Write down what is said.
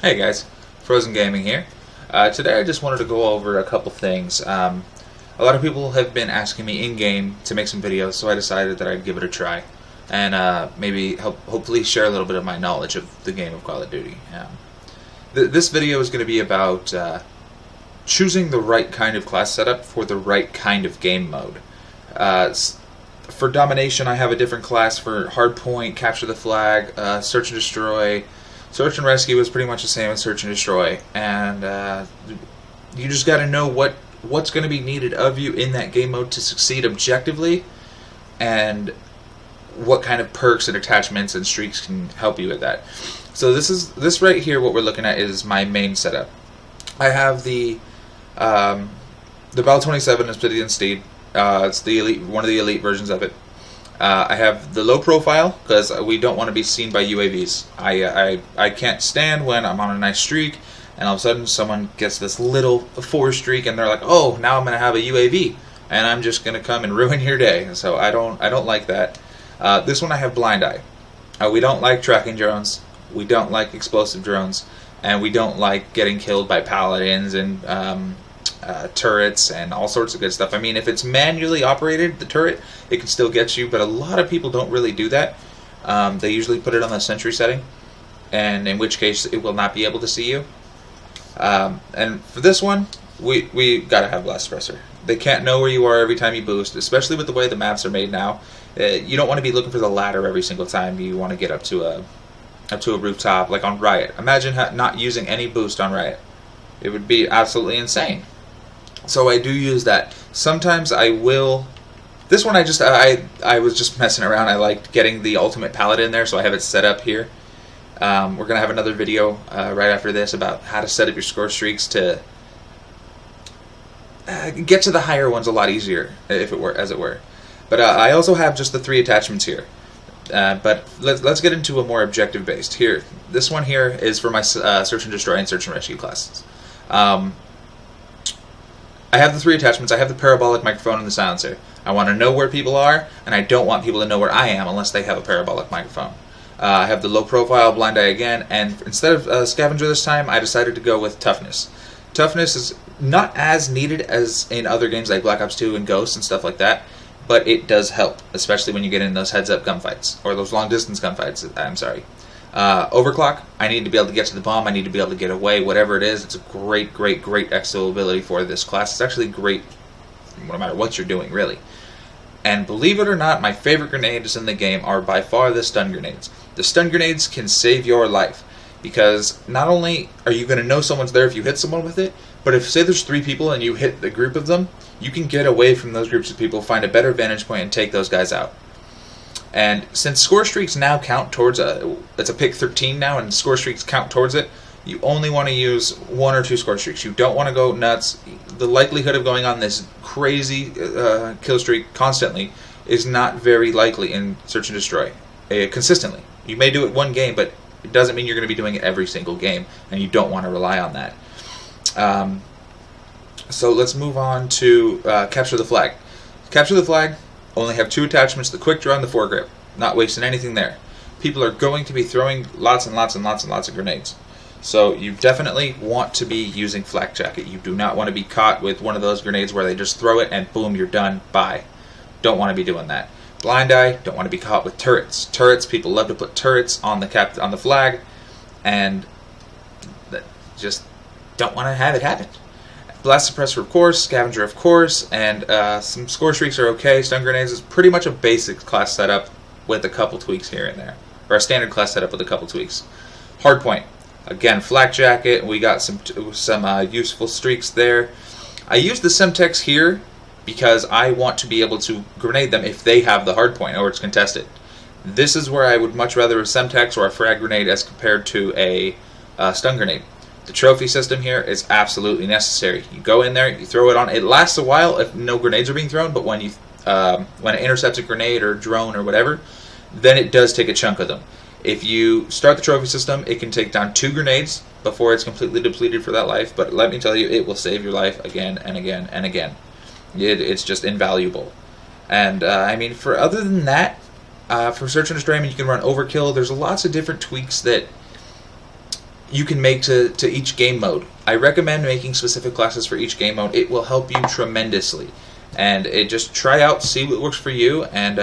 Hey guys, Frozen Gaming here. Today I just wanted to go over a couple things. A lot of people have been asking me in-game to make some videos, so I decided that I'd give it a try. And maybe hopefully share a little bit of my knowledge of the game of Call of Duty. This video is going to be about choosing the right kind of class setup for the right kind of game mode. For Domination, I have a different class. For Hardpoint, Capture the Flag, Search and Destroy. Search and Rescue is pretty much the same as Search and Destroy, and you just got to know what's going to be needed of you in that game mode to succeed objectively, and what kind of perks and attachments and streaks can help you with that. So this right here, what we're looking at, is my main setup. I have the Bell 27 Obsidian Steed. It's the elite, one of the elite versions of it. I have the low profile because we don't want to be seen by UAVs. I can't stand when I'm on a nice streak and all of a sudden someone gets this little 4 streak and they're like, oh, now I'm going to have a UAV and I'm just going to come and ruin your day. So I don't like that. This one I have Blind Eye. We don't like tracking drones. We don't like explosive drones, and we don't like getting killed by paladins and turrets and all sorts of good stuff. I mean, if it's manually operated, the turret, it can still get you, but a lot of people don't really do that. They usually put it on the sentry setting, and in which case it will not be able to see you. And for this one, we gotta have Blast Suppressor. They can't know where you are every time you boost, especially with the way the maps are made now. You don't want to be looking for the ladder every single time you want to get up to a rooftop, like on Riot. Imagine not using any boost on Riot. It would be absolutely insane. So I do use that. Sometimes I will. This one I was just messing around. I liked getting the ultimate pallet in there, so I have it set up here. We're gonna have another video right after this about how to set up your score streaks to get to the higher ones a lot easier, if it were, as it were. But I also have just the 3 attachments here. But let's get into a more objective based. Here, this one here is for my Search and Destroy and Search and Rescue classes. I have the 3 attachments. I have the parabolic microphone and the silencer. I want to know where people are, and I don't want people to know where I am unless they have a parabolic microphone. I have the low profile Blind Eye again, and instead of Scavenger this time, I decided to go with Toughness. Toughness is not as needed as in other games like Black Ops 2 and Ghost and stuff like that, but it does help, especially when you get in those heads-up gunfights, or those long-distance gunfights, I'm sorry. Overclock, I need to be able to get to the bomb, I need to be able to get away, whatever it is. It's a great exo ability for this class. It's actually great no matter what you're doing, really. And believe it or not, my favorite grenades in the game are by far the stun grenades. The stun grenades can save your life, because not only are you going to know someone's there if you hit someone with it, but if, say there's 3 people and you hit the group of them, you can get away from those groups of people, find a better vantage point, and take those guys out. And since score streaks now count towards it's a pick 13 now, and score streaks count towards it, you only want to use 1 or 2 score streaks. You don't want to go nuts. The likelihood of going on this crazy kill streak constantly is not very likely in Search and Destroy. Consistently. You may do it one game, but it doesn't mean you're going to be doing it every single game, and you don't want to rely on that. So let's move on to Capture the Flag. Capture the Flag, only have 2 attachments, the quick draw and the foregrip. Not wasting anything there. People are going to be throwing lots and lots of grenades. So you definitely want to be using Flak Jacket. You do not want to be caught with one of those grenades where they just throw it and boom, you're done, bye. Don't want to be doing that. Blind Eye, don't want to be caught with turrets. Turrets, people love to put turrets on the flag, and just don't want to have it happen. Blast Suppressor, of course, Scavenger, of course, and some score streaks are okay. Stun grenades is pretty much a basic class setup with a couple tweaks here and there, or a standard class setup with a couple tweaks. Hardpoint, again, Flak Jacket. We got some useful streaks there. I use the Semtex here because I want to be able to grenade them if they have the hardpoint or it's contested. This is where I would much rather a Semtex or a frag grenade as compared to a stun grenade. The trophy system here is absolutely necessary. You go in there, you throw it on. It lasts a while if no grenades are being thrown, but when it intercepts a grenade or drone or whatever, then it does take a chunk of them. If you start the trophy system, it can take down 2 grenades before it's completely depleted for that life, but let me tell you, it will save your life again and again and again. It's just invaluable. And I mean, for other than that, for Search and Destroy, I mean, you can run Overkill. There's lots of different tweaks that you can make to each game mode. I recommend making specific classes for each game mode. It will help you tremendously. And just try out, see what works for you, and